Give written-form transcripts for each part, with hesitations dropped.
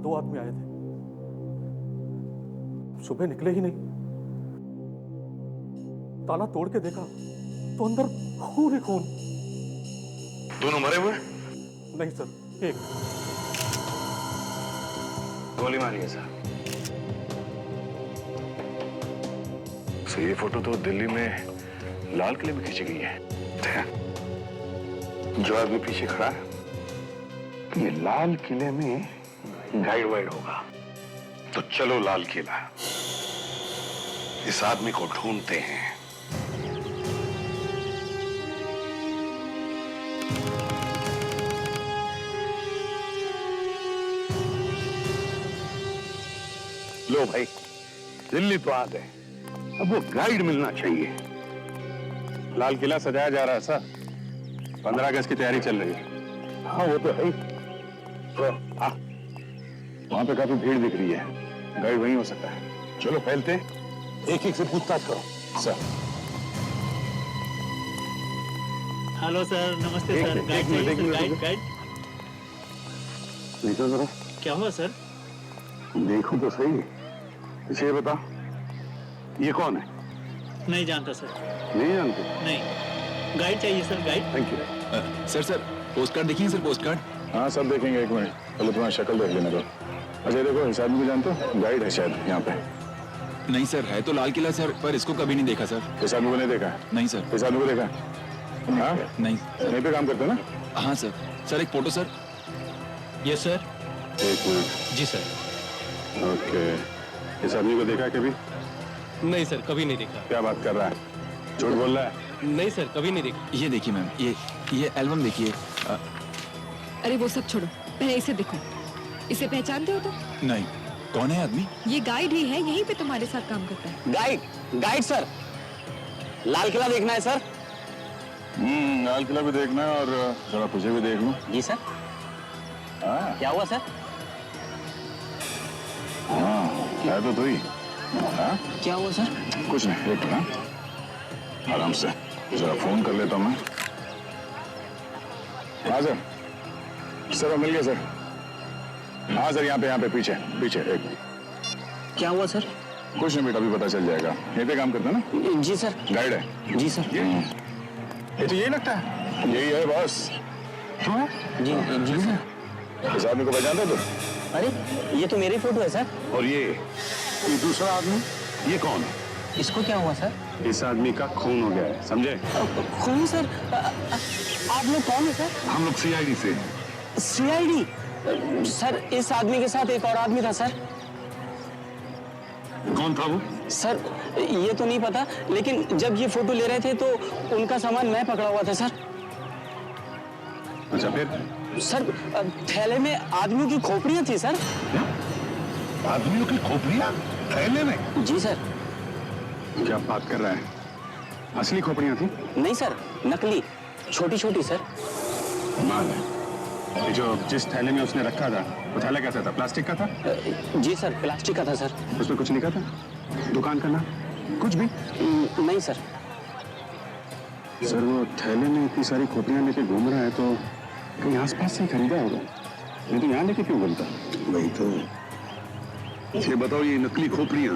2 आदमी आए थे, सुबह निकले ही नहीं। ताला तोड़ के देखा तो अंदर खून ही खून। दोनों मरे हुए? नहीं सर, एक गोली मारी है सर। तो ये फोटो तो दिल्ली में लाल किले में खींची गई है। जो आदमी पीछे खड़ा है ये लाल किले में गाइड वाइड होगा। तो चलो लाल किला, इस आदमी को ढूंढते हैं। लो भाई, दिल्ली तो आ गए, अब वो गाइड मिलना चाहिए। लाल किला सजाया जा रहा है सर, 15 अगस्त की तैयारी चल रही है। हाँ वो तो है ही। तो वहां पे काफी भीड़ दिख रही है, गाइड वहीं हो सकता है। चलो फैलते, एक एक से पूछताछ करो। सर हेलो सर, नमस्ते सर। गाइड चाहिए सर, गाइड। देखो जरा, क्या हुआ सर? देखो तो सही। इसे बता, ये कौन है? नहीं जानता सर। नहीं जानते? नहीं, गाइड चाहिए sir, guide. Thank you. Sir post card देखिए सर, पोस्ट कार्ड। हाँ सब देखेंगे, एक मिनट पहले तुम्हारी शक्ल देख लेने दो। अच्छा देखो, इस आदमी को जानते हो? गाइड है शायद यहाँ पे। नहीं सर, है तो लाल किला सर, पर इसको कभी नहीं देखा सर। इस आदमी को नहीं देखा? नहीं सर। इस आदमी को देखा? हाँ नहीं। यहीं पे काम करते हो ना? हाँ सर। सर एक फोटो सर। Yes sir. एक मिनट। जी सर। ओके, इस आदमी को देखा कभी? नहीं सर, कभी नहीं देखा। क्या बात कर रहा है, झूठ बोल रहा है? नहीं सर, कभी नहीं देखा। ये देखिए मैम, ये एल्बम देखिए। अरे वो सब छोड़ो, पहले इसे देखो। इसे पहचानते हो तुम? नहीं, कौन है आदमी? ये गाइड ही है, यहीं पे तुम्हारे साथ काम करता है। गाइड सर, लाल किला देखना है सर। लाल किला भी देखना है और जरा तुझे भी देख लूं। जी सर। हाँ क्या हुआ सर? हाँ, है तो तू ही। हाँ क्या हुआ सर? कुछ नहीं, एक हाँ आराम से, जरा फोन कर लेता हूँ मैं। हाँ सर मिल गया सर। हाँ सर, यहाँ पे पीछे पीछे एक। क्या हुआ सर? कुछ नहीं बेटा, अभी पता चल जाएगा। यहीं पे काम करता है ना? जी सर। गाइड है? जी सर। ये तो यही लगता है। यही है बॉस। हाँ जी जी सर। इस आदमी को पहचानते हो तुम? अरे ये तो मेरी फोटो है सर। और ये दूसरा आदमी, ये कौन है? इसको क्या हुआ सर? इस आदमी का खून हो गया है, समझे? खून सर? आप लोग कौन है सर? हम लोग CID से। CID? सर इस आदमी के साथ एक और आदमी था सर। कौन था वो? सर ये तो नहीं पता, लेकिन जब ये फोटो ले रहे थे तो उनका सामान मैं पकड़ा हुआ था सर। अच्छा फिर? सर थैले में आदमियों की खोपड़ियां थी सर। आदमियों की खोपड़ियां थैले में? जी सर। क्या बात कर रहा है? असली खोपड़ियां थी? नहीं सर, नकली, छोटी छोटी सर। माल है। ये जो जिस थैले में उसने रखा था, वो थैला कैसा था? प्लास्टिक का था? जी सर, प्लास्टिक का था सर। उसमें कुछ लिखा था? दुकान का नाम? कुछ भी? नहीं सर। सर वो थैले में इतनी सारी खोपड़ियां लेके घूम रहा है तो कहीं आसपास से खरीदा होगा, नहीं तो यहाँ लेके क्यों घूमता? वही तो। ये बताओ, ये नकली खोपड़ियां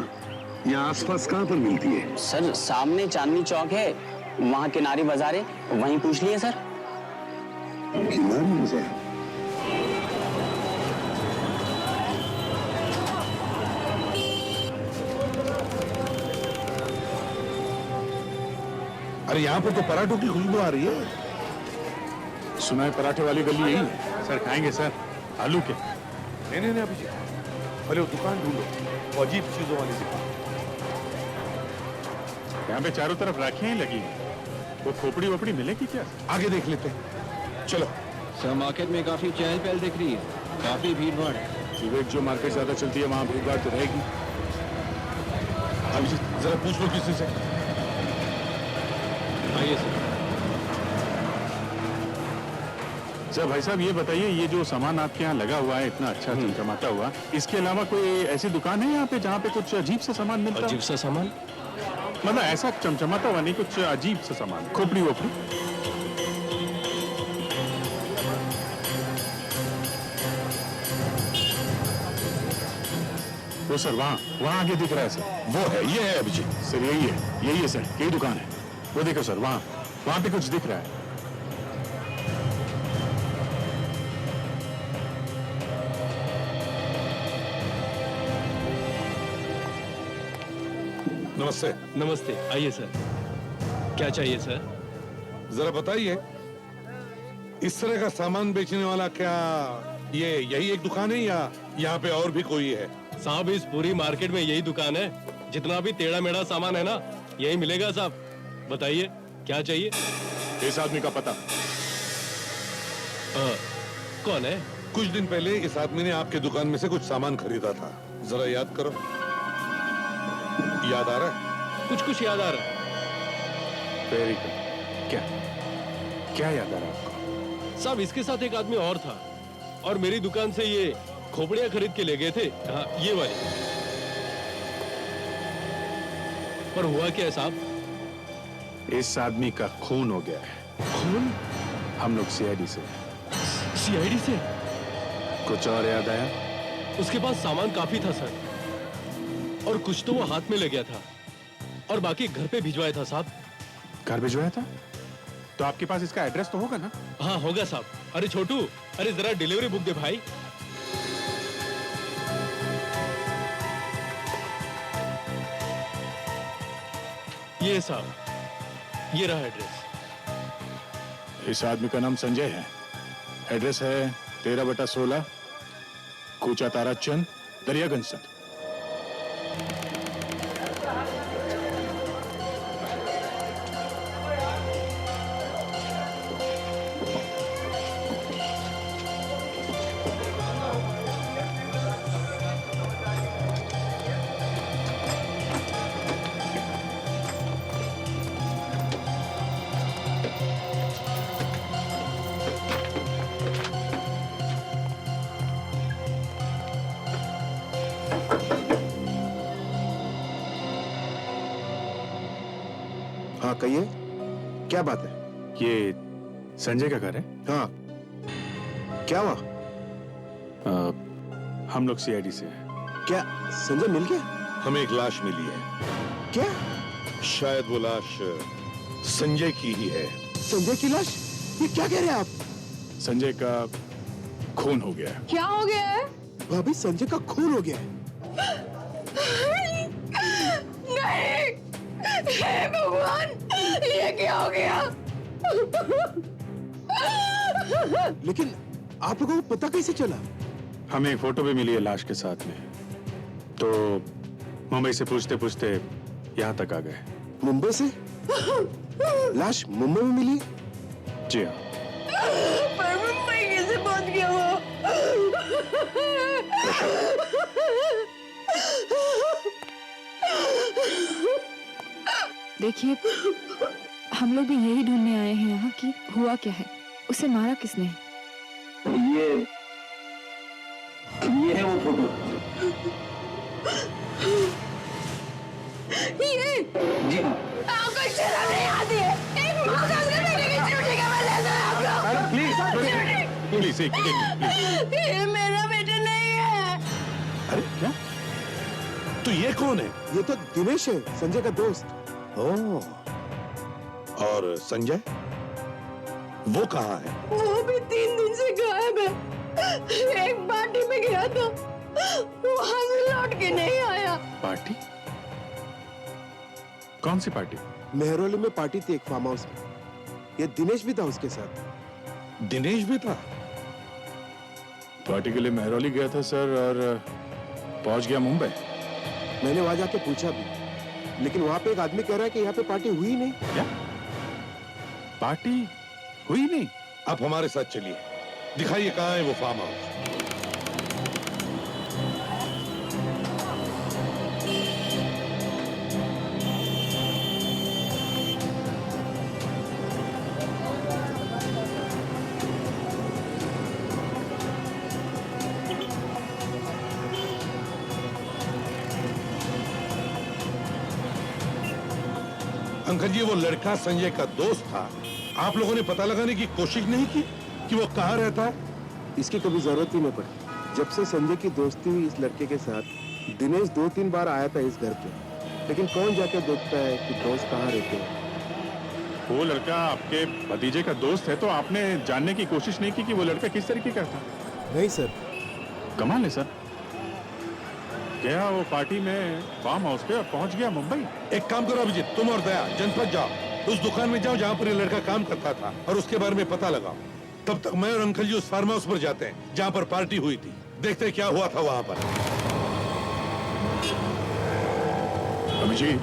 यहाँ आसपास कहाँ पर मिलती है? सर सामने चांदनी चौक है, वहाँ किनारे बाजार है, वहीं पूछ लिए सर। किनारे बाजार? अरे यहाँ पर तो पराठों की खुशबू आ रही है। सुना है पराठे वाली गली यही है। सर खाएंगे सर, आलू के? नहीं अभिजीत, पहले वो दुकान ढूंढो, वो अजीब चीजों वाली दुकान। यहाँ पे चारों तरफ राखियां ही लगी हैं, वो खोपड़ी वोपड़ी मिलेगी क्या? आगे देख लेते हैं, चलो। सर मार्केट में काफी चहल पहल दिख रही है, काफी भीड़ भाड़ है। सुबह जो मार्केट ज्यादा चलती है वहाँ भीड़ भाड़ तो रहेगी। अभिजीत जरा पूछ लो किसी से। आइए सर। सर भाई साहब ये बताइए, ये जो सामान आपके यहाँ लगा हुआ है इतना अच्छा चमचमाता हुआ, इसके अलावा कोई ऐसी दुकान है यहाँ पे जहाँ पे कुछ अजीब सा सामान मिलता है? अजीब सा सामान? मतलब ऐसा चमचमाता हुआ नहीं, कुछ अजीब सा सामान, खोपड़ी वोपड़ी? वो सर वहाँ आगे दिख रहा है सर। वो है, ये है अभिजीत। सर यही है सर, यही दुकान है। वो देखो सर, वहाँ पे कुछ दिख रहा है। नमस्ते। नमस्ते, आइए सर। क्या चाहिए सर? जरा बताइए, इस तरह का सामान बेचने वाला क्या ये यही एक दुकान है या यहाँ पे और भी कोई है? साहब, इस पूरी मार्केट में यही दुकान है। जितना भी टेढ़ा मेढ़ा सामान है ना, यही मिलेगा साहब। बताइए क्या चाहिए? इस आदमी का पता? कौन है? कुछ दिन पहले इस आदमी ने आपके दुकान में से कुछ सामान खरीदा था। जरा याद करो, याद आ रहा है? कुछ याद आ रहा है। Very good. क्या याद आ रहा है आपको? साहब, इसके साथ एक आदमी और था और मेरी दुकान से ये खोपड़ियां खरीद के ले गए थे। हाँ, ये वाली। पर हुआ क्या है साहब? इस आदमी का खून हो गया है। खून? हम लोग सीआईडी से। सीआईडी से? कुछ और याद आया? उसके पास सामान काफी था सर, और कुछ तो वो हाथ में ले गया था और बाकी घर पे भिजवाया था साहब। घर भिजवाया था? तो आपके पास इसका एड्रेस तो होगा ना? हाँ, होगा साहब। अरे छोटू, अरे जरा डिलीवरी बुक दे भाई। ये साहब, ये रहा एड्रेस। इस आदमी का नाम संजय है। एड्रेस है 13/16 कूचा ताराचंद, दरियागंज सर। हाँ कहिए, क्या बात है? ये संजय का घर है? हाँ, क्या हुआ? हम लोग सीआईडी से हैं। क्या संजय मिल गया? हमें एक लाश मिली है। क्या? शायद वो लाश संजय की ही है। संजय की लाश? ये क्या कह रहे हैं आप? संजय का खून हो गया है। क्या हो गया है? भाभी, संजय का खून हो गया है। नहीं, हे भगवान, ये क्या हो गया? लेकिन आप लोगों को पता कैसे चला? हमें एक फोटो भी मिली है लाश के साथ में, तो मुंबई से पूछते पूछते यहाँ तक आ गए। मुंबई से? लाश मुंबई में मिली? जी हाँ। पर मुंबई कैसे पहुंच गया वो? देखिए, हम लोग भी यही ढूंढने आए हैं यहाँ कि हुआ क्या है, उसे मारा किसने? ये है वो फोटो। ये? जी हाँ। आपको शर्म नहीं आती है? एक माँ का बेटे की ड्यूटी का मैं लेता है आप लोग। Please please. ये मेरा बेटा नहीं है। अरे क्या? तो ये कौन है? ये तो दिनेश है, संजय का दोस्त। ओह, और संजय वो कहाँ है? वो भी 3 दिन से गायब है। एक पार्टी में गया था, वहां से लौट के नहीं आया। पार्टी? कौन सी पार्टी? मेहरौली में पार्टी थी एक फार्म हाउस में। ये दिनेश भी था उसके साथ। दिनेश भी था? पार्टी के लिए मेहरौली गया था सर, और पहुंच गया मुंबई। मैंने वहां जाके पूछा भी, लेकिन वहां पे एक आदमी कह रहा है कि यहाँ पे पार्टी हुई नहीं। क्या? पार्टी हुई नहीं? आप हमारे साथ चलिए, दिखाइए कहाँ है वो फार्म हाउस। अंकल जी, वो लड़का संजय का दोस्त था। आप लोगों ने पता लगाने की कोशिश नहीं की कि वो कहाँ रहता है? इसकी कभी जरूरत ही नहीं पड़ी। जब से संजय की दोस्ती हुई इस लड़के के साथ, दिनेश 2-3 बार आया था इस घर पे, लेकिन कौन जाके देखता है कि दोस्त कहाँ रहते हैं। वो लड़का आपके भतीजे का दोस्त है, तो आपने जानने की कोशिश नहीं की कि वो लड़का किस तरीके का था? नहीं सर। कमाल है सर, गया वो पार्टी में फार्म हाउस पे और पहुंच गया मुंबई। एक काम करो अभिजीत, तुम और दया जनपद जाओ, उस दुकान में जाओ जहाँ पर ये लड़का काम करता था और उसके बारे में पता लगाओ। तब तक मैं और अंकल जी उस फार्म हाउस पर जाते हैं जहाँ पर पार्टी हुई थी, देखते हैं क्या हुआ था वहाँ पर। अभिजीत,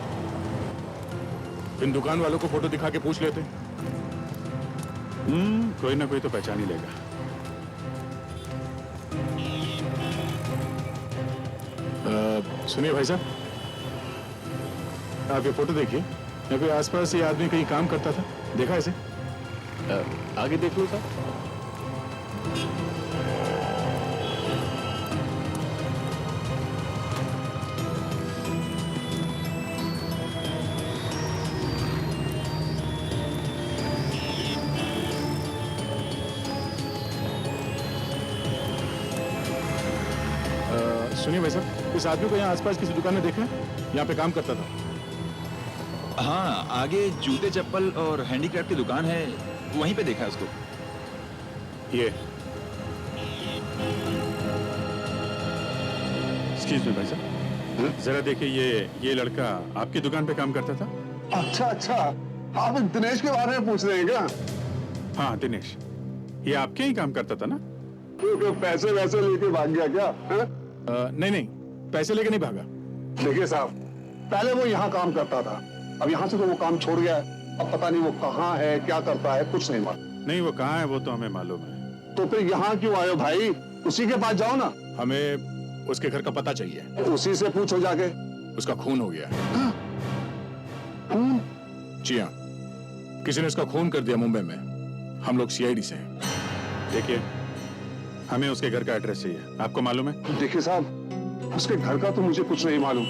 इन दुकान वालों को फोटो दिखा के पूछ लेते। कोई ना कोई तो पहचान ही लेगा। सुनिए भाई साहब, आप ये फोटो देखिए। यहाँ पे आसपास ये आदमी कहीं काम करता था, देखा इसे? आगे देख लो साहब। सुनिए भाई साहब, इस आदमी को यहाँ आसपास किसी दुकान में देखा है? यहाँ पे काम करता था। हाँ, आगे जूते चप्पल और हैंडीक्राफ्ट की दुकान है, वहीं पे देखा है उसको। ये एक्सक्यूज मी भाई साहब, जरा देखिए, ये लड़का आपकी दुकान पे काम करता था? अच्छा, आप दिनेश के बारे में पूछ रहे हैं क्या? हाँ दिनेश, ये आपके ही काम करता था ना? तो पैसे वैसे लेके भाग गया क्या? नहीं, पैसे लेके नहीं भागा। देखिए साहब, पहले वो यहाँ काम करता था, अब यहाँ से तो वो काम छोड़ गया है। अब पता नहीं वो कहाँ है, क्या करता है, कुछ नहीं मालूम। नहीं, वो कहाँ है वो तो हमें मालूम है। तो फिर यहाँ क्यों आए हो भाई? उसी के पास जाओ ना। हमें उसके घर का पता चाहिए। उसी से पूछो जाके। उसका खून हो गया। खून? जी हाँ, किसी ने उसका खून कर दिया मुंबई में। हम लोग सीआईडी से हैं। देखिए, हमें उसके घर का एड्रेस चाहिए, आपको मालूम है? देखिए साहब, उसके घर का तो मुझे कुछ नहीं मालूम।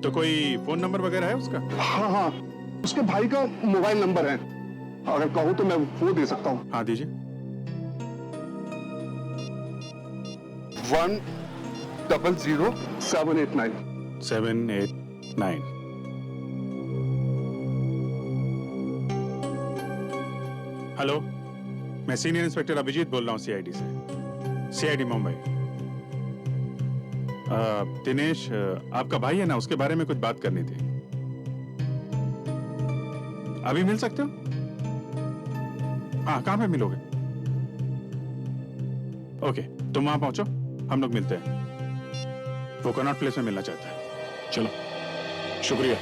तो कोई फोन नंबर वगैरह है उसका? हाँ, उसके भाई का मोबाइल नंबर है, अगर कहूँ तो मैं वो दे सकता हूँ। हाँ दीजिए। 1000789। 789। हेलो, मैं सीनियर इंस्पेक्टर अभिजीत बोल रहा हूँ सीआईडी से, सीआईडी मुंबई। दिनेश आपका भाई है ना, उसके बारे में कुछ बात करनी थी। अभी मिल सकते हो? हाँ, कहाँ पे मिलोगे? ओके, तुम वहां पहुंचो, हम लोग मिलते हैं। वो कनॉट प्लेस में मिलना चाहता है। चलो, शुक्रिया।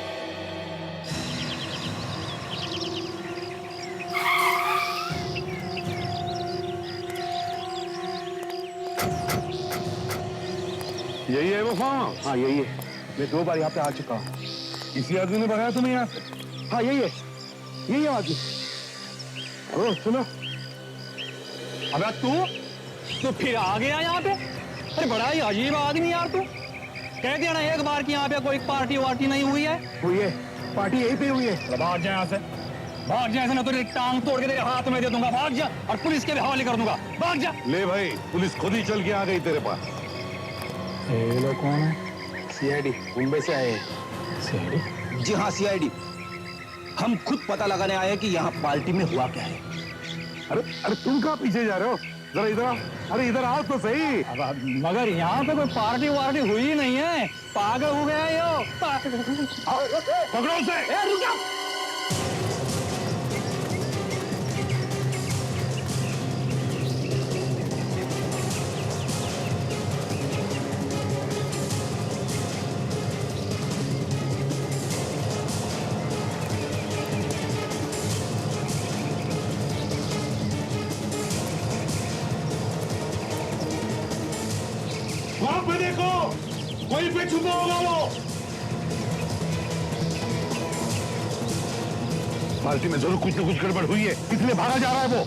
यही है वो फार्म? हाँ यही है, मैं 2 बार यहाँ पे आ चुका हूँ। इसी आदमी ने भगाया तुम्हें यहाँ से? हाँ यही है आदमी। ओ सुनो, अबे तू फिर आ गया यहाँ पे? अरे बड़ा ही अजीब आदमी यार तू। कह दिया ना एक बार कि यहाँ पे कोई पार्टी वार्टी नहीं हुई है। हुई है, पार्टी यहीं पे हुई है। भाग जा यहाँ से, भाग जा, ऐसे ना तो तेरी टांग तोड़ के तेरे हाथ में दे दूंगा। भाग जा और पुलिस के भी हवाले कर दूंगा। भाग जा। ले भाई, पुलिस खुद ही चल के आ गई तेरे पास। ये लोग कौन है? सीआईडी मुंबई से आए हैं। सीआईडी? जी हाँ, सीआईडी। हम खुद पता लगाने आए हैं कि यहाँ पार्टी में हुआ क्या है। अरे तुम कहाँ पीछे जा रहे हो? जरा इधर आओ। अरे इधर आओ तो सही। अब मगर यहाँ पे कोई पार्टी वार्टी हुई नहीं है। पागल हो गया यो। पकड़ो उसे। रुक जा। वहां पे देखो, वहीं पे छुपा होगा वो। पार्टी में जरूर कुछ न कुछ गड़बड़ हुई है, इसलिए भागा जा रहा है वो।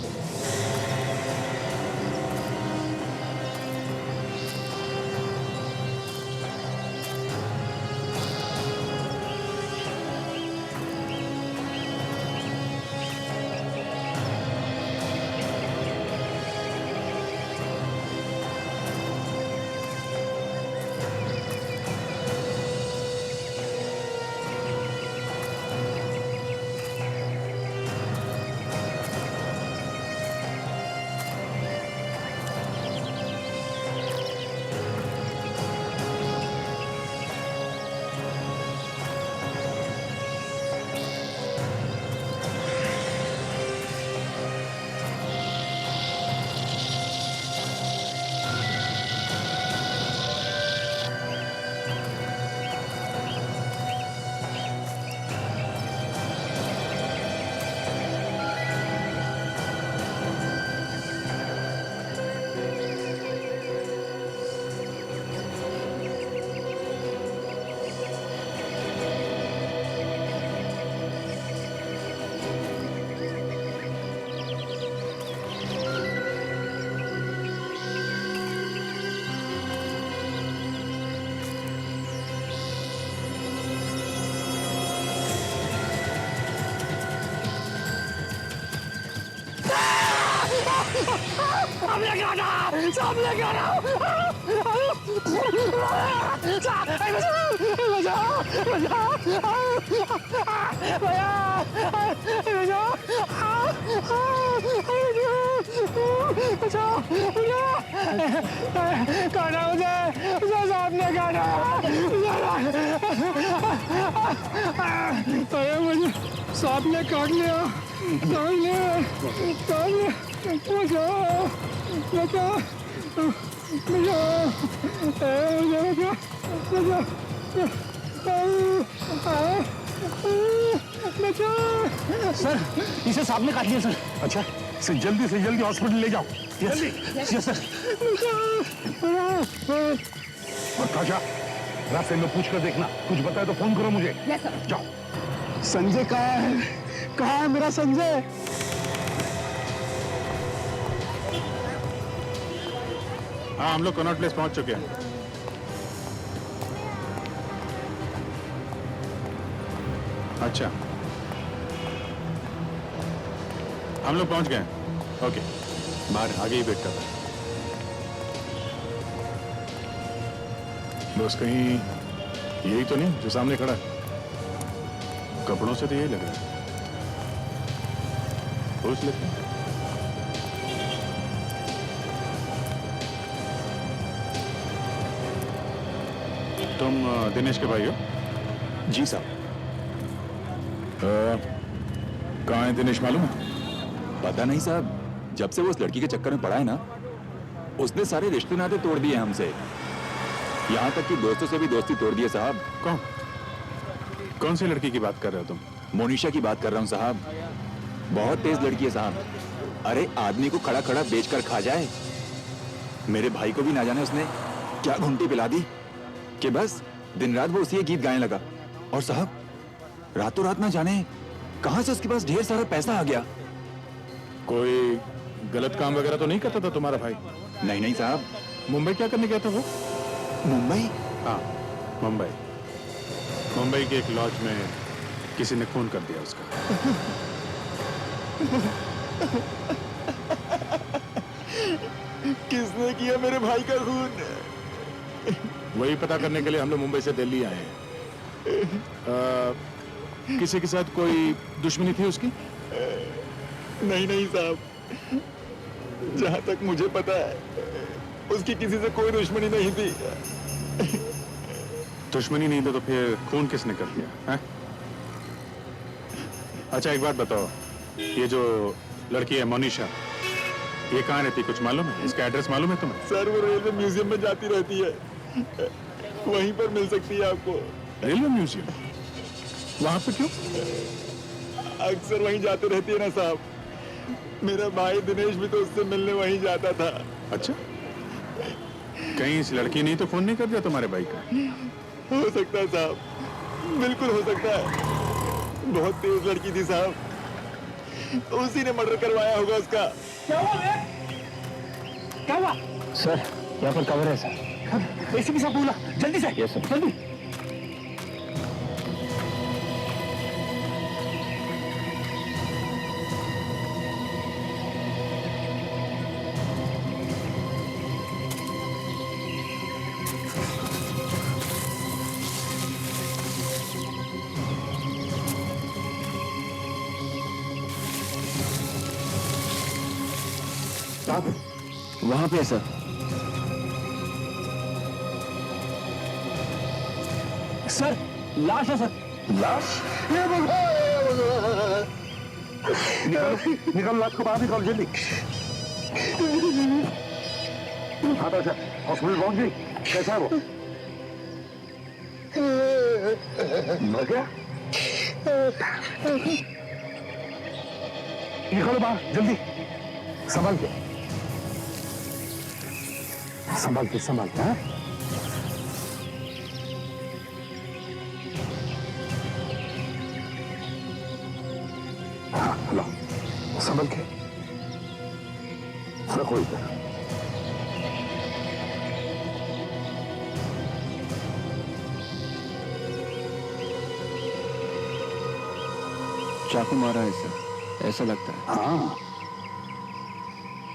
सामने काटा, सामने काटा। काटा मुझे, सामने काटा। अरे मुझे सांप ने काट लिया, काट लिया, काट लिया। बचाओ, बचाओ, बचाओ, बचाओ, बचाओ। सर, इसे सांप ने काट लिया सर। अच्छा, इसे जल्दी से जल्दी हॉस्पिटल ले जाओ। Yes, yes sir. प्रकाशा, रास्ते में पूछ कर देखना, कुछ बताए तो फोन करो मुझे। Yes sir. जाओ। संजय कहाँ है? कहाँ है मेरा संजय? हाँ, हम लोग कनॉट प्लेस पहुंच चुके हैं। अच्छा, हम लोग पहुंच गए। ओके, बाहर आगे ही वेट कर रहे हैं। दोस्त कहीं यही तो नहीं जो सामने खड़ा है? कपड़ों से तो यही लग रहा है। पूछ लेते हैं। तुम दिनेश के भाई हो? जी साहब। कहाँ है दिनेश मालूम है? पता नहीं साहब, जब से वो उस लड़की के चक्कर में पड़ा है ना, उसने सारे रिश्ते नाते तोड़ दिए हमसे। यहाँ तक कि दोस्तों से भी दोस्ती तोड़ दी है साहब। कौन सी लड़की की बात कर रहे हो तुम? मोनिशा की बात कर रहा हूँ साहब। बहुत तेज लड़की है साहब। अरे आदमी को खड़ा खड़ा बेचकर खा जाए। मेरे भाई को भी ना जाने उसने क्या घुंटी पिला दी कि बस दिन रात वो उसी ये गीत गाने लगा। और साहब रातों रात ना जाने कहां से उसके पास ढेर सारा पैसा आ गया। कोई गलत काम वगैरह तो नहीं करता था तुम्हारा भाई? नहीं नहीं साहब। मुंबई क्या करने गया था वो? मुंबई? हाँ, मुंबई। मुंबई के एक लॉज में किसी ने खून कर दिया उसका। किसने किया मेरे भाई का खून? वही पता करने के लिए हम लोग मुंबई से दिल्ली आए हैं। किसी के साथ कोई दुश्मनी थी उसकी? नहीं नहीं साहब, जहां तक मुझे पता है उसकी किसी से कोई दुश्मनी नहीं थी। दुश्मनी नहीं थी तो फिर खून किसने कर दिया है? अच्छा एक बात बताओ, ये जो लड़की है मोनिशा, ये कहाँ रहती, कुछ मालूम है? इसका एड्रेस मालूम है तुम्हें? सर वो रेलवे म्यूजियम में जाती रहती है, वहीं पर मिल सकती है आपको। Railway museum? वहां पे क्यों? अक्सर वहीं जाते रहती है ना साहब। मेरा भाई दिनेश भी तो उससे मिलने वहीं जाता था। अच्छा, कहीं इस लड़की ने तो फोन नहीं कर दिया तुम्हारे भाई का? हो सकता है साहब, बिल्कुल हो सकता है। बहुत तेज लड़की थी साहब, उसी ने मर्डर करवाया होगा उसका। क्या हुआ? सर यहाँ पर कवर है सर। एसीपी साहब बोला, जल्दी से। यस सर, जल्दी। वहां पे है सर। सर लाश है सर। लाश? निकल लाश को बाहर निकाल जल्दी। हाँ तो अच्छा, हॉस्पिटल पहुंच गई? कैसा है वो? मर गया? निकलो बाहर जल्दी, संभाल के, संभाल के, संभाल के। हाँ हाँ, लो संभल के रखो इधर। चाकू मारा है सर, ऐसा लगता है। हाँ,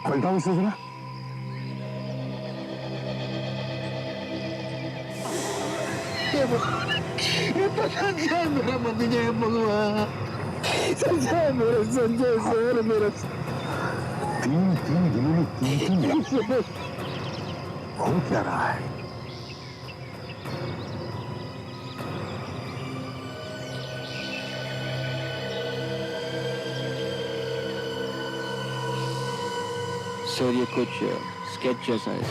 पलटा उसे जरा। ये तो संजय मेरा भतीजा भगवान, संजय मेरा संजय सर मेरा। तीन दिनों में तीन हो क्या रहा है? सर ये कुछ स्केच जैसा है।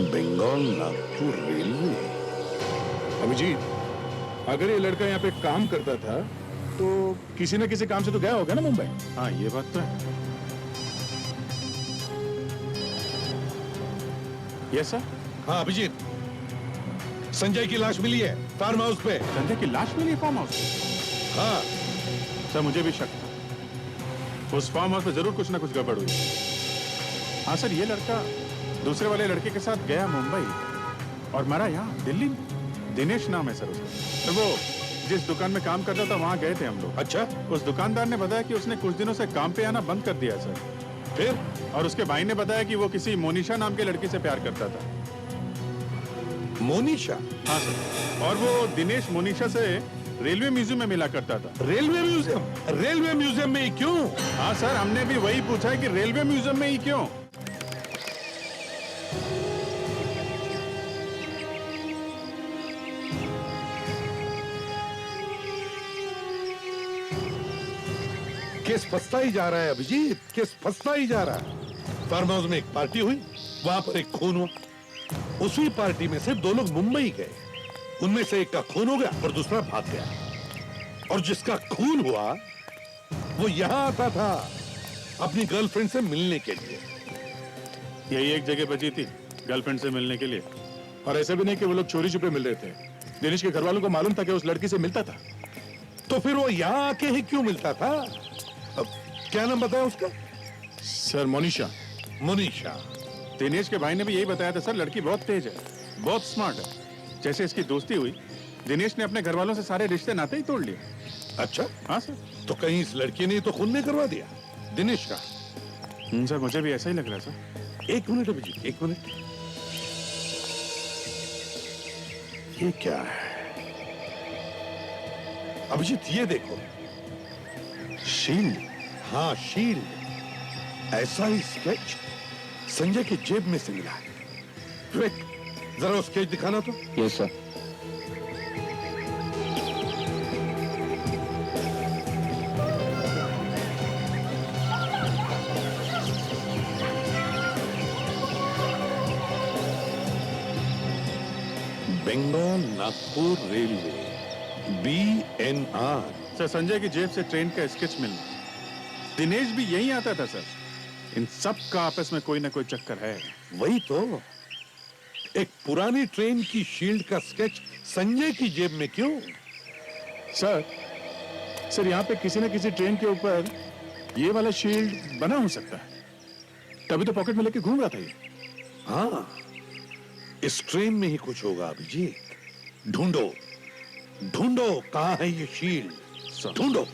बंगाल नागपुर रेलवे। अभिजीत, अगर ये लड़का यहाँ पे काम करता था तो किसी न किसी काम से तो गया होगा ना मुंबई। हाँ, ये बात तो है। Yes sir. हाँ अभिजीत, संजय की लाश मिली है फार्म हाउस पे। संजय की लाश मिली फार्म हाउस पे? हाँ सर, मुझे भी शक था। उस फार्म हाउस पे जरूर कुछ ना कुछ गड़बड़ हुई। हाँ सर, ये लड़का दूसरे वाले लड़के के साथ गया मुंबई और मरा यहाँ दिल्ली में। दिनेश नाम है सर उसका। तो वो जिस दुकान में काम करता था वहाँ गए थे हम लोग। अच्छा, उस दुकानदार ने बताया कि उसने कुछ दिनों से काम पे आना बंद कर दिया सर। फिर? और उसके भाई ने बताया कि वो किसी मोनिशा नाम के लड़की से प्यार करता था। मोनिशा? हाँ सर, और वो दिनेश मोनिशा से रेलवे म्यूजियम में मिला करता था। Railway museum? रेलवे म्यूजियम में ही क्यों? हाँ सर, हमने भी वही पूछा है कि रेलवे म्यूजियम में ही क्यों। केस फंसता ही जा रहा है अभिजीत, केस फंसता ही जा रहा है। फार्म हाउस में एक पार्टी हुई, वहां पर एक खून हुआ। उसी पार्टी में से दो लोग मुंबई गए, उनमें से एक का खून हो गया और दूसरा भाग गया। और जिसका खून हुआ वो यहाँ आता था अपनी गर्लफ्रेंड से मिलने के लिए। यही एक जगह बची थी गर्लफ्रेंड से मिलने के लिए। और ऐसा भी नहीं कि वो लोग चोरी छुपे मिल रहे थे। दिनेश के घर वालों को मालूम था कि उस लड़की से मिलता था। तो फिर वो यहाँ आके ही क्यों मिलता था? अब क्या नाम बताया उसका? सर मोनिशा। मोनिशा। दिनेश के भाई ने भी यही बताया था सर, लड़की बहुत तेज है, बहुत स्मार्ट है। जैसे इसकी दोस्ती हुई, दिनेश ने अपने घर वालों से सारे रिश्ते नाते ही तोड़ लिए। अच्छा? हाँ सर। तो कहीं इस लड़की ने तो खून नहीं करवा दिया दिनेश का? सर मुझे भी ऐसा ही लग रहा है सर। एक मिनट अभिजीत, एक मिनट। ये क्या है अभिजीत? ये देखो, शील्ड। हाँ शील्ड। ऐसा ही स्केच संजय की जेब में से मिला है। विवेक, जरा वो स्केच दिखाना तो। Yes sir. Bengal Nagpur railway, BNR। Sir Sanjay की जेब से ट्रेन का स्केच मिलना, दिनेश भी यही आता था सर। इन सब का आपस में कोई ना कोई चक्कर है। वही तो, एक पुरानी ट्रेन की शील्ड का स्केच संजय की जेब में क्यों? सर यहाँ पे किसी न किसी ट्रेन के ऊपर ये वाला शील्ड बना हो सकता है, तभी तो पॉकेट में लेके घूम रहा था ये। हाँ, इस ट्रेन में ही कुछ होगा अभिजीत। ढूंढो ढूंढो, कहां है ये शील्ड? ढूंढो।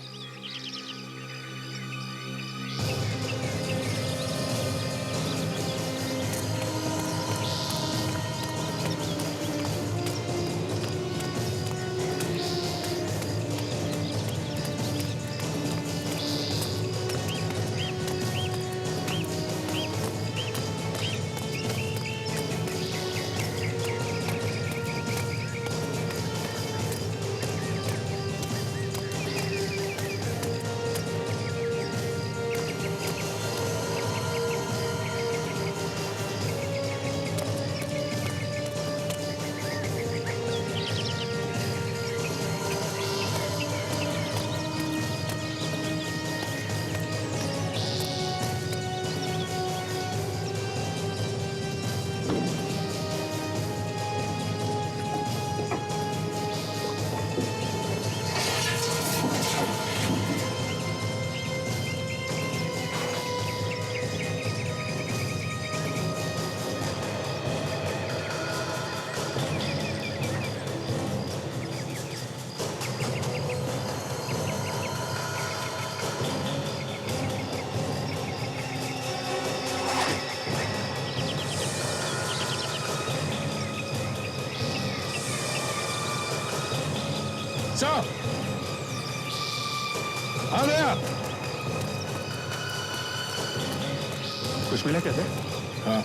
सर आ गया। कुछ मिला क्या सर? हाँ,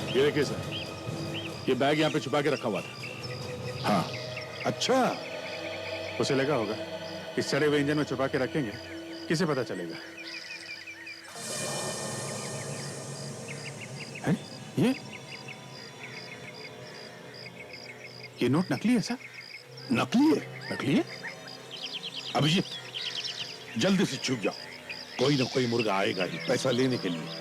ये देखिए सर, ये बैग यहाँ पे छुपा के रखा हुआ था। हाँ, अच्छा। उसे लगा होगा इस सड़े हुए इंजन में छुपा के रखेंगे, किसे पता चलेगा? है? ये नोट नकली है सर? नकली है? नकली है? अभिजीत, जल्दी से छुप जाओ, कोई ना कोई मुर्गा आएगा ही पैसा लेने के लिए।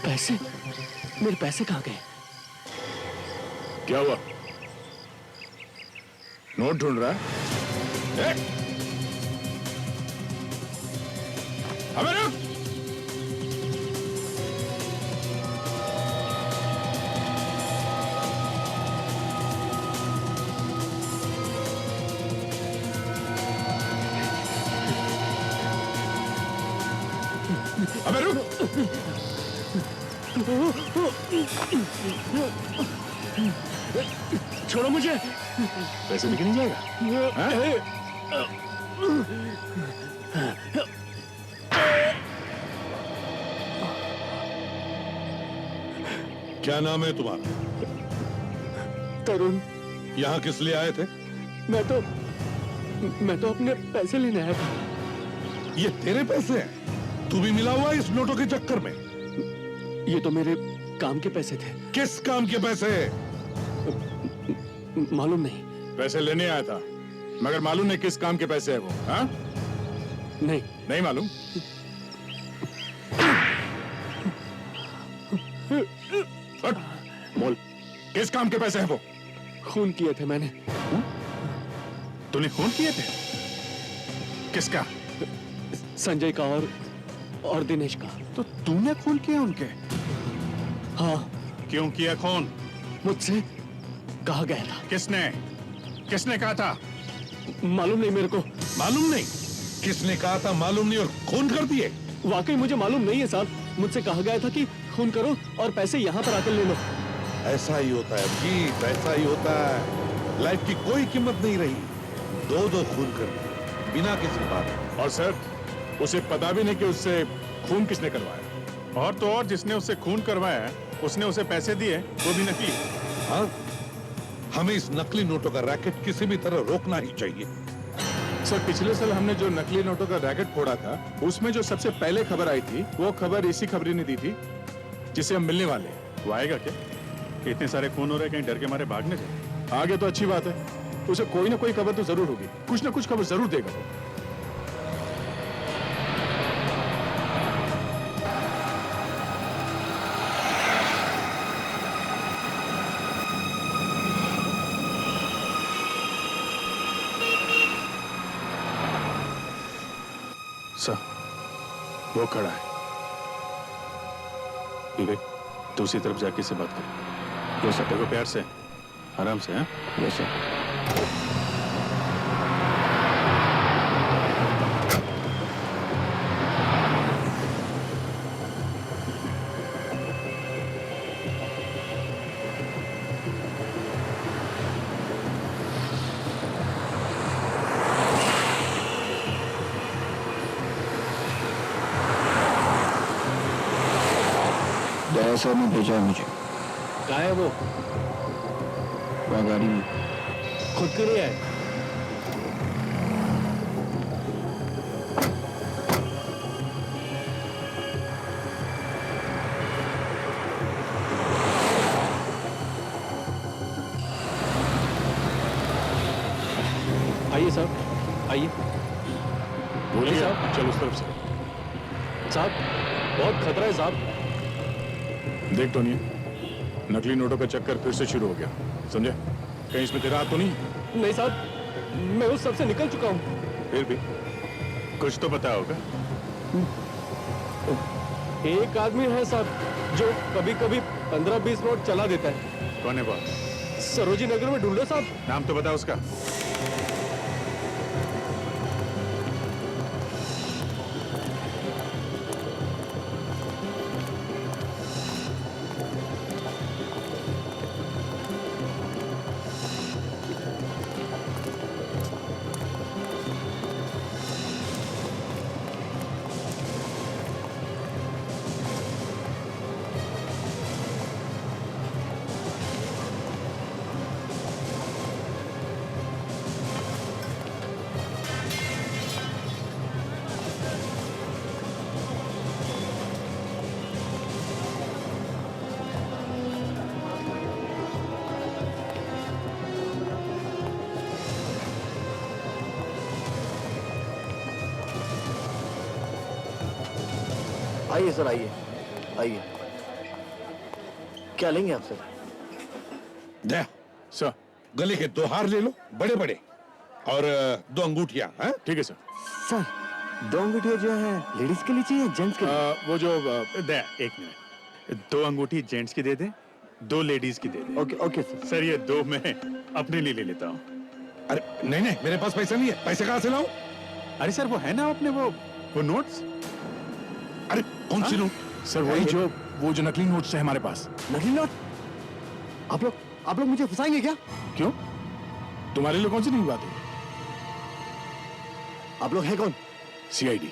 पैसे? मेरे पैसे कहाँ गए? क्या हुआ? नोट ढूंढ रहा है? अबे रुक! अबे रुक! छोड़ो मुझे। पैसे लेके नहीं जाएगा? क्या नाम है तुम्हारा? तरुण। यहाँ किस लिए आए थे? मैं तो अपने पैसे लेने आया था। ये तेरे पैसे हैं? तू भी मिला हुआ है इस नोटों के चक्कर में? ये तो मेरे काम के पैसे थे। किस काम के पैसे? मालूम नहीं। पैसे लेने आया था, मगर मालूम नहीं किस काम के पैसे है वो। हाँ? नहीं मालूम? हट, बोल, किस काम के पैसे हैं वो? खून किए थे मैंने। तूने खून किए थे? किसका? संजय का और दिनेश का। तो तूने खून किया उनके? हाँ। क्यों किया खून? मुझसे कहा गया था। किसने कहा था? मालूम नहीं मेरे को। मालूम नहीं? किसने कहा था मालूम नहीं और खून कर दिए? वाकई मुझे मालूम नहीं है साहब। मुझसे कहा गया था कि खून करो और पैसे यहाँ पर आकर ले लो। ऐसा ही होता है अभिजीत, ऐसा ही होता है। लाइफ की कोई कीमत नहीं रही, दो खून कर दिए बिना किसी बात। और सर, उसे पता भी नहीं कि उससे खून किसने करवाया। और तो और जिसने उससे खून करवाया उसने उसे पैसे दिए, वो भी नकली। हाँ, हमें इस नकली नोटों का रैकेट किसी भी तरह रोकना ही चाहिए। सर, पिछले साल हमने जो नकली नोटों का रैकेट फोड़ा था, उसमें जो सबसे पहले खबर आई थी, वो खबर इसी खबरी ने दी थी जिसे हम मिलने वाले हैं। वो आएगा क्या? इतने सारे खून हो रहे, कहीं डर के मारे भागने जाए। आगे तो अच्छी बात है, उसे कोई ना कोई खबर तो जरूर होगी, कुछ ना कुछ खबर जरूर देगा वो। सर, वो खड़ा है। विवेक, दूसरी तरफ जाके से बात कर। वो सटे को प्यार से, आराम से। हाँ, वैसे। पैसा ने भेजा है मुझे। कहाँ है वो? वहाँ गाड़ी में। खुद क्यों नहीं आए? आइए साहब, आइए। बोलिए साहब। चलो उस तरफ से। साहब बहुत खतरा है साहब। देख टोनी, नकली नोटों का चक्कर फिर से शुरू हो गया, समझे? कहीं इसमें तेरा हाथ तो नहीं? नहीं साहब, मैं उस सब से निकल चुका हूँ। फिर भी कुछ तो पता होगा। एक आदमी है साहब जो कभी कभी 15-20 नोट चला देता है। कौन है बात? सरोजी नगर में ढूंढो साहब। नाम तो बता उसका। आइए सर, आइए आइए। क्या लेंगे आप सर? दे सर। गले के 2 हार ले लो, बड़े बड़े, और 2 अंगूठियां। हैं? ठीक है सर। सर 2 अंगूठियां जो है लेडीज के लिए चाहिए जेंट्स के लिए? वो जो दे, एक मिनट। 2 अंगूठी जेंट्स की दे दे, 2 लेडीज की दे दे। Okay okay sir. सर ये 2 मैं अपने लिए ले लेता हूँ। अरे नहीं नहीं, मेरे पास पैसा नहीं है, पैसे कहाँ से लाऊं? अरे सर वो है ना अपने वो नोट्स। अरे कौन सी नोट? सर वही जो नकली नोट्स है हमारे पास। नकली नोट? आप लोग मुझे फंसाएंगे क्या? क्यों? तुम्हारे लिए कौन सी नई बात है? आप लोग हैं कौन? सीआईडी।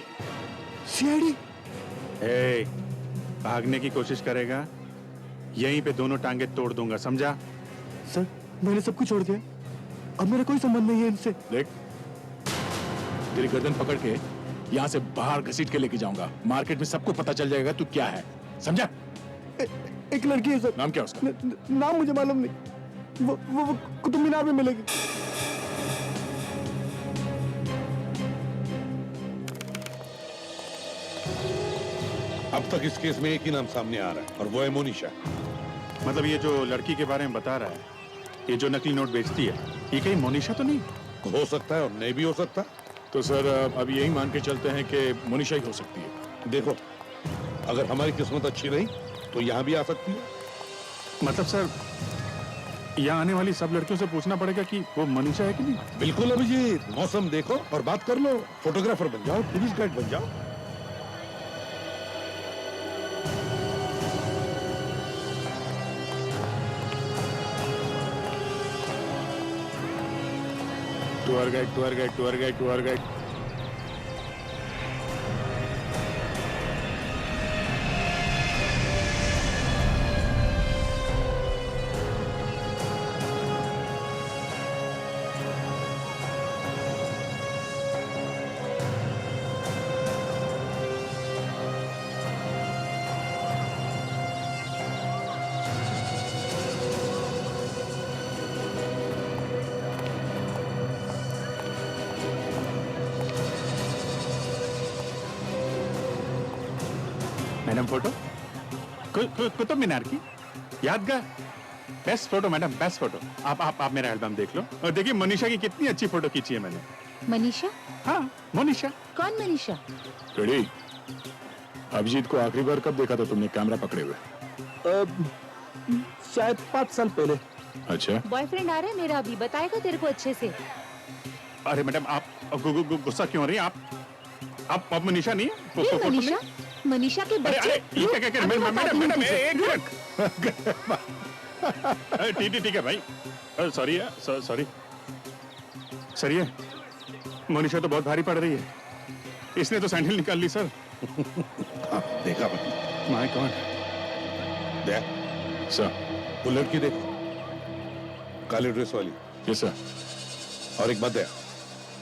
सीआईडी? ए, भागने की कोशिश करेगा, यहीं पे दोनों टांगे तोड़ दूंगा, समझा? सर मैंने सब कुछ छोड़ दिया, अब मेरा कोई संबंध नहीं है इनसे। देख, तेरी गर्दन पकड़ के यहाँ से बाहर घसीट के लेके जाऊंगा। मार्केट में सबको पता चल जाएगा तू क्या है, समझा? एक लड़की है सर। नाम क्या उसका? नाम मुझे मालूम नहीं, वो कुतुब मीनार में मिलेगी। अब तक इस केस में एक ही नाम सामने आ रहा है, और वो है मोनिशा। मतलब ये जो लड़की के बारे में बता रहा है, ये जो नकली नोट बेचती है, ये कहीं मोनिशा तो नहीं? हो सकता है और नहीं भी हो सकता। तो सर अब यही मान के चलते हैं कि मोनिशा ही हो सकती है। देखो, अगर हमारी किस्मत अच्छी रही तो यहाँ भी आ सकती है। मतलब सर यहाँ आने वाली सब लड़कियों से पूछना पड़ेगा कि वो मनीषा है कि नहीं? बिल्कुल अभिजीत, मौसम देखो और बात कर लो। फोटोग्राफर बन जाओ, टूरिस्ट गाइड बन जाओ। Tour guide. Madam photo Qutub Minar की यादगार। Best photo madam, best photo. आप मेरा एल्बम देख लो और देखिए मनीषा की कितनी अच्छी फोटो खींची है मैंने। मनीषा? हाँ मोनिशा। कौन मनीषा? कड़ी, अभिजीत को आखिरी बार कब देखा था तुमने कैमरा पकड़े हुए? शायद 5 साल पहले। अच्छा। बॉयफ्रेंड आ रहा है मेरा अभी, बताएगा तेरे को अच्छे से। अरे मैडम आप गुस्सा क्यों हो रही हैं? आप मनीषा नहीं है? ये मनीषा? मनीषा के बच्चे? मैडम ठीक है भाई, सॉरी सर। ये मनीषा तो बहुत भारी पड़ रही है, इसने तो सैंडल निकाल ली सर। देखा भाई, माय गॉड। Daya, sir. वो लड़की देखो, काले ड्रेस वाली। Yes sir. और एक बात है,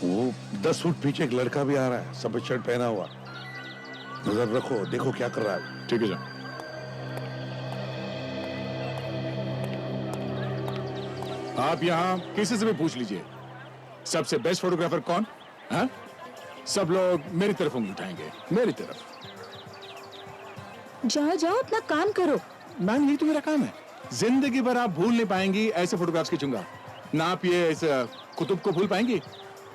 वो 10 फुट पीछे एक लड़का भी आ रहा है, सफेद शर्ट पहना हुआ। नजर रखो, देखो क्या कर रहा है। ठीक है सर। आप यहाँ किसी से भी पूछ लीजिए, सबसे बेस्ट फोटोग्राफर कौन? हाँ? सब लोग मेरी तरफ उंगली उठाएंगे, मेरी तरफ। जाओ जाओ, अपना काम करो। मैम, यही तो मेरा काम है। जिंदगी भर आप भूल नहीं पाएंगी ऐसे फोटोग्राफ्स खींचूंगा। ना आप ये इस कुतुब को भूल पाएंगी,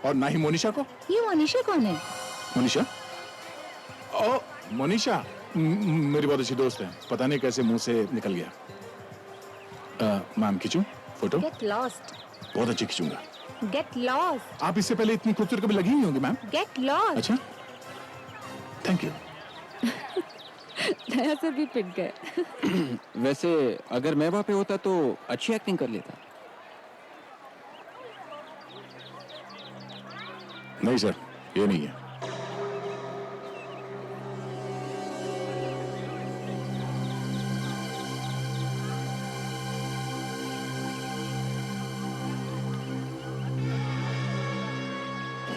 और ना ही मोनिशा को। ये मनीषा कौन है? मोनिशा? ओ, मोनिशा मेरी बहुत अच्छी दोस्त है, पता नहीं कैसे मुंह से निकल गया। मैम, खींचूं फोटो? Get lost. बहुत अच्छी खींचूंगा। Get lost. आप इससे पहले इतनी खूबसूरत कभी लगी नहीं होंगी मैम। Get lost. अच्छा, थैंक यू। दया से भी पिट गए। वैसे अगर मैं वहां पे होता तो अच्छी एक्टिंग कर लेता। नहीं सर, ये नहीं है।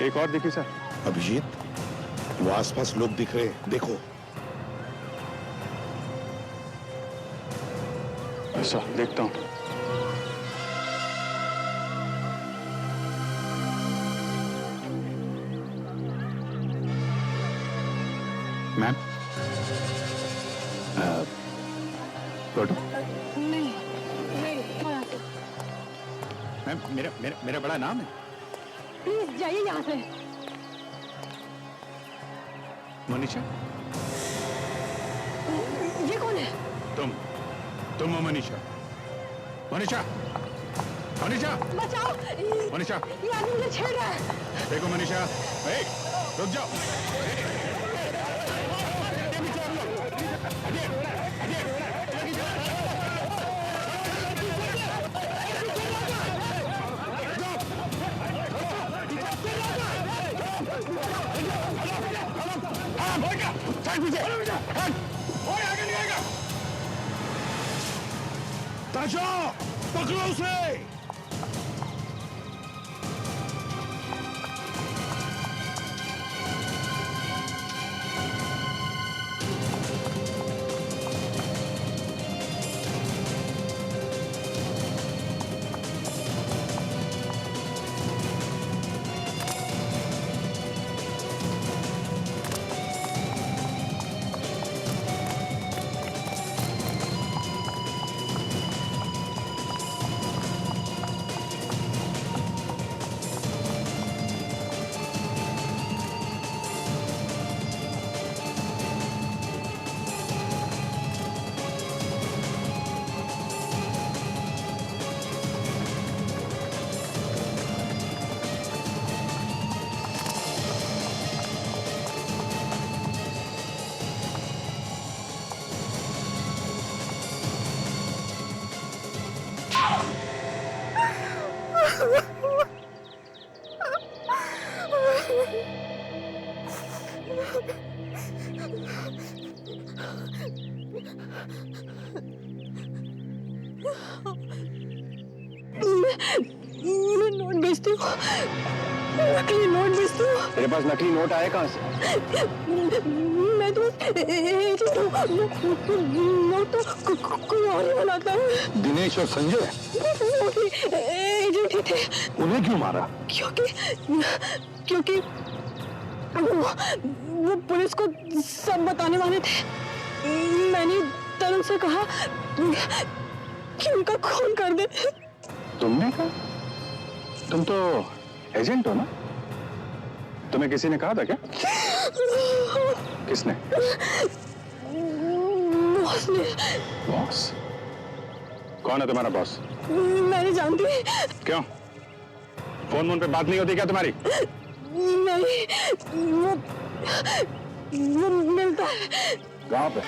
एक और देखिए सर। अभिजीत, वो आसपास लोग दिख रहे हैं, देखो। अच्छा, देखता हूँ। Ma'am, photo? नहीं नहीं, मैम, मेरा बड़ा नाम है। प्लीज जाइए यहाँ से। मनीषा? ये कौन है? तुम हो मनीषा? मनीषा? मनीषा? बचाओ! मनीषा? ये आदमी मुझे छेड़ रहा है। देखो मनीषा, रुक जाओ। ताशा, पकड़ो उसे। मैं नोट बेचती हूँ, नकली नोट बेचती हूँ। तेरे पास नकली नोट आए कहाँ से? मैं तो एजेंट हूँ, नोट तो कोई और ही बनाता है। दिनेश और संजय एजेंट ही थे। उन्हें क्यों मारा? क्योंकि वो पुलिस को सब बताने वाले थे। मैंने तरुण से कहा कि उनका खून कर दे। तुमने कहा? तुम तो एजेंट हो ना? तुम्हें किसी ने कहा था क्या? किसने? बॉस ने। बॉस? कौन है तुम्हारा बॉस? मैं नहीं जानती। क्यों? फोन पे बात नहीं होती क्या तुम्हारी? नहीं, वो मिलता है। कहाँ पे?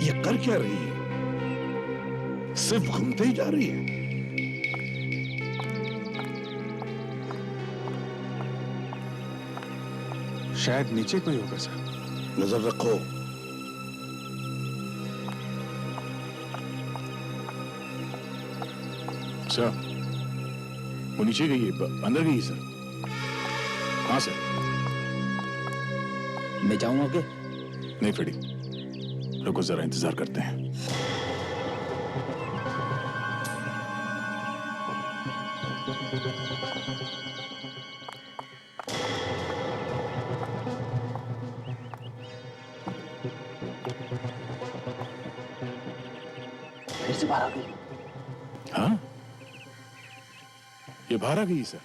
ये कर क्या रही है? सिर्फ घूमते ही जा रही है। शायद नीचे कोई होगा सर। नजर रखो। सर वो नीचे गई है, अंदर गई है सर। हाँ सर। मैं जाऊं आगे? नहीं फ्रेडी, रुको जरा, इंतजार करते हैं। फिर से बाहर आ गई। हाँ, ये बाहर आ गई सर।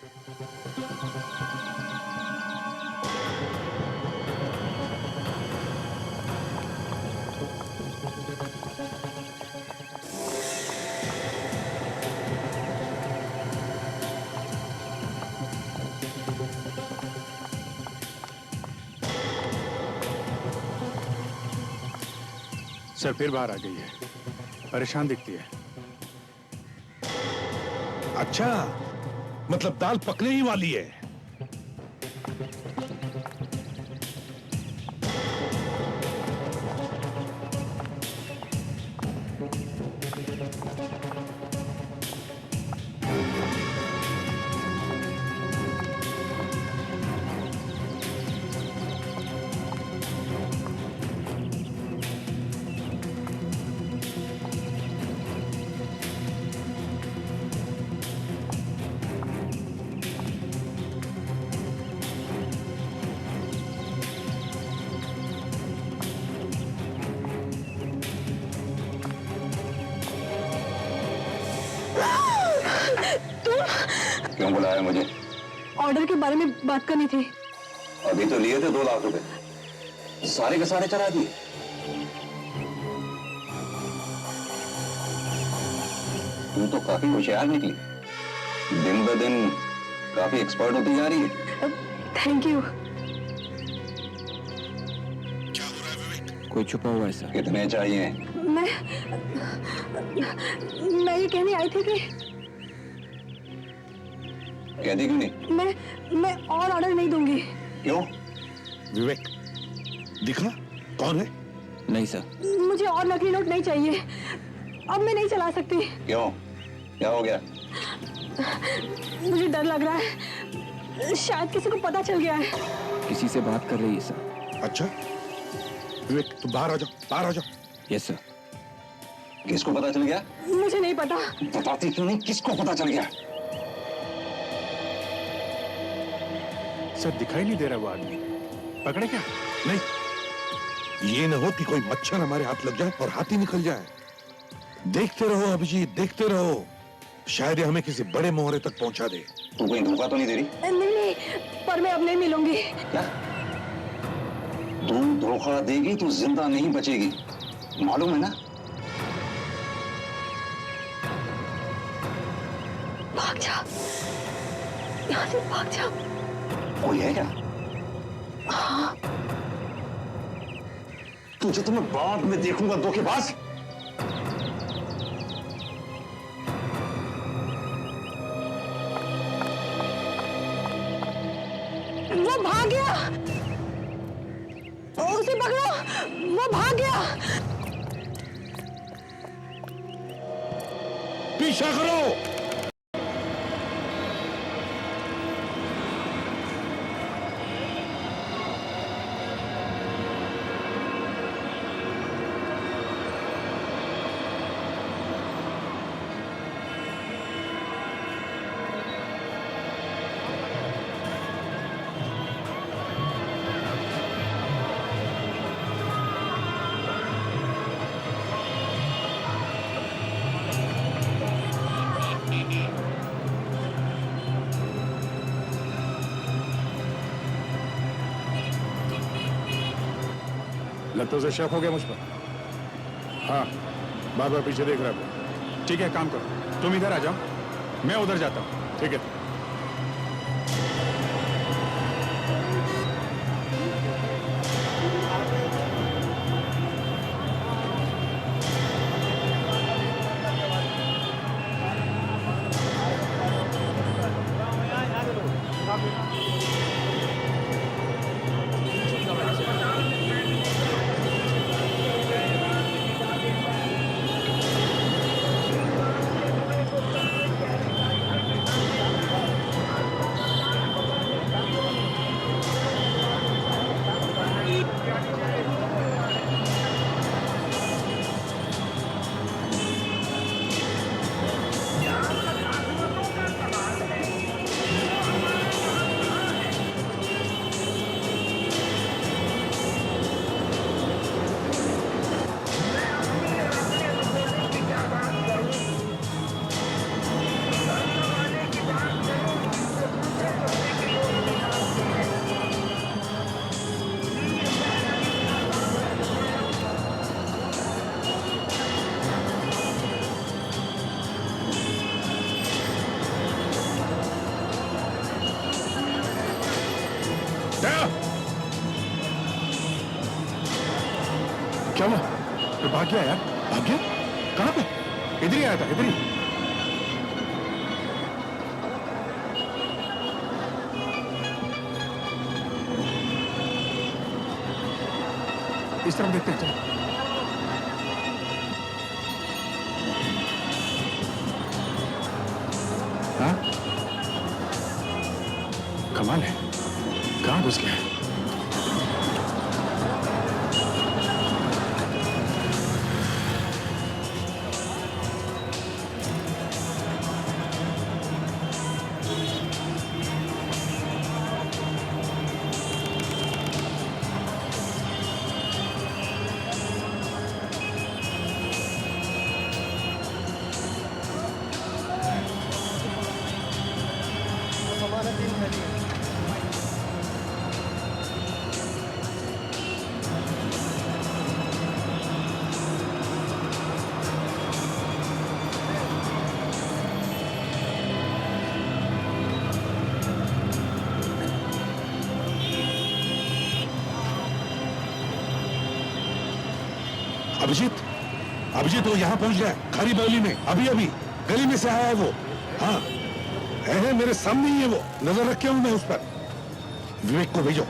सर फिर बाहर आ गई है, परेशान दिखती है। अच्छा, मतलब दाल पकने ही वाली है। क्यों बुलाया मुझे? ऑर्डर के बारे में बात करनी थी। अभी तो लिए थे 2 लाख रुपए, सारे के सारे चढ़ा दिए। तू तो काफी होशियार निकली, दिन ब दिन काफी एक्सपर्ट होती जा रही है। Thank you. कोई छुपा हुआ है सर। कितने चाहिए? मैं ये कहने आई थी कि कहती क्यों नहीं? मैं और ऑर्डर नहीं दूंगी। क्यों? विवेक, दिखा कौन है? नहीं सर। मुझे और नकली नोट नहीं चाहिए। अब मैं नहीं चला सकती। क्यों? क्या हो गया? मुझे डर लग रहा है, शायद किसी को पता चल गया है। किसी से बात कर रही है सर। अच्छा विवेक, तुम बाहर आ जाओ, बाहर आ जाओ। Yes sir. किसको पता चल गया? मुझे नहीं पता। बताती क्यों नहीं, किसको पता चल गया? सर दिखाई नहीं दे रहा वो आदमी, पकड़े क्या? नहीं, ये न हो कि कोई मच्छर हमारे हाथ लग जाए और हाथ ही निकल जाए। देखते रहो अभिजीत, देखते रहो, शायद ये हमें किसी बड़े मोहरे तक पहुंचा दे। तू कहीं धोखा तो नहीं दे रही? नहीं, पर मैं अब नहीं मिलूंगी। क्या? तू धोखा देगी तो जिंदा नहीं बचेगी, मालूम है ना? भाग जा, यहाँ से भाग जा। कोई है क्या? हाँ। तुझे तो मैं बाद में देखूंगा, धोखेबाज। वो भाग गया, उसे पकड़ो, वो भाग गया। पीछा करो। लगता है उसे शक हो गया मुझ पर। हाँ, बार बार पीछे देख रहा है। ठीक है, काम करो, तुम इधर आ जाओ, मैं उधर जाता हूँ। ठीक है? हुआ? तो भाग गया यार, भाग गया? कहाँ पे? इधर ही आया था, इधर ही। इस तरफ देखते हैं, चलो। हाँ? कमाल है, कहाँ घुस गया है? अभिजीत, अभिजीत वो यहाँ पहुंच गया खारी बावली में, अभी अभी गली में से आया है वो। हाँ है मेरे सामने ही है वो, नजर रखे हूं मैं उस पर। विवेक को भेजो।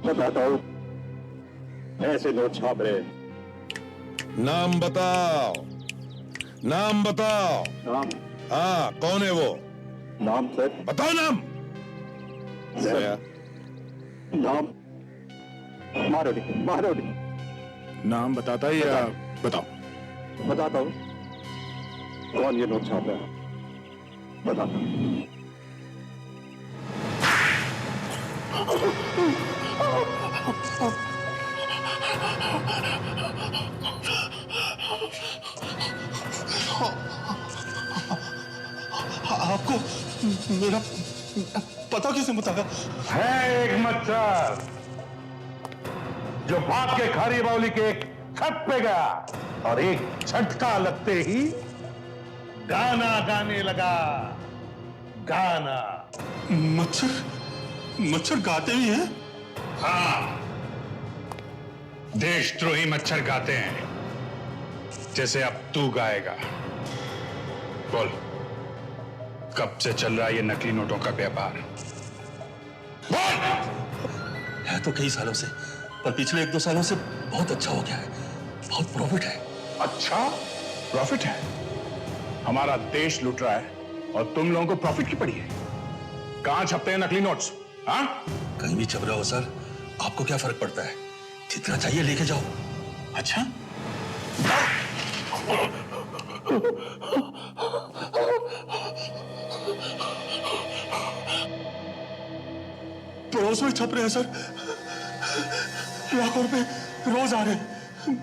बताता हूँ ऐसे नोट छाप रहे। नाम बताओ, नाम बताओ। नाम? हाँ कौन है वो? नाम सर? बताओ नाम। नाम मारोडी, मारोडी। नाम बताता ही या बताओ? बताता हूँ। कौन ये नोट छाप रहा है? बताता हूँ। आपको मेरा पता कैसे बताया? है एक मच्छर जो भाग के खारी बावली के एक छत पे गया और एक झटका लगते ही गाना गाने लगा। गाना। मच्छर? मच्छर गाते भी हैं? हाँ, देशद्रोही मच्छर गाते हैं जैसे अब तू गाएगा। बोल, कब से चल रहा है ये नकली नोटों का व्यापार? है तो कई सालों से, पर पिछले 1-2 सालों से बहुत अच्छा हो गया है, बहुत प्रॉफिट है। अच्छा, प्रॉफिट है? हमारा देश लूट रहा है और तुम लोगों को प्रॉफिट की पड़ी है? कहां छपते हैं नकली नोट्स? हाँ? कहीं भी छप रहा हो सर, आपको क्या फर्क पड़ता है? जितना चाहिए लेके जाओ। अच्छा, पड़ोस में छप रहे हैं सर, लाखों रुपए रोज आ रहे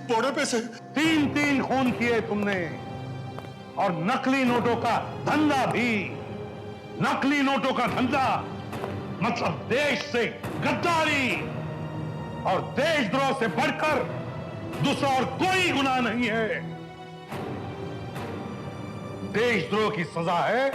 बॉर्डर पे से। 3-3 खून किए तुमने, और नकली नोटों का धंधा भी। नकली नोटों का धंधा मतलब देश से गद्दारी, और देशद्रोह से बढ़कर दूसरा और कोई गुनाह नहीं है। देशद्रोह की सजा है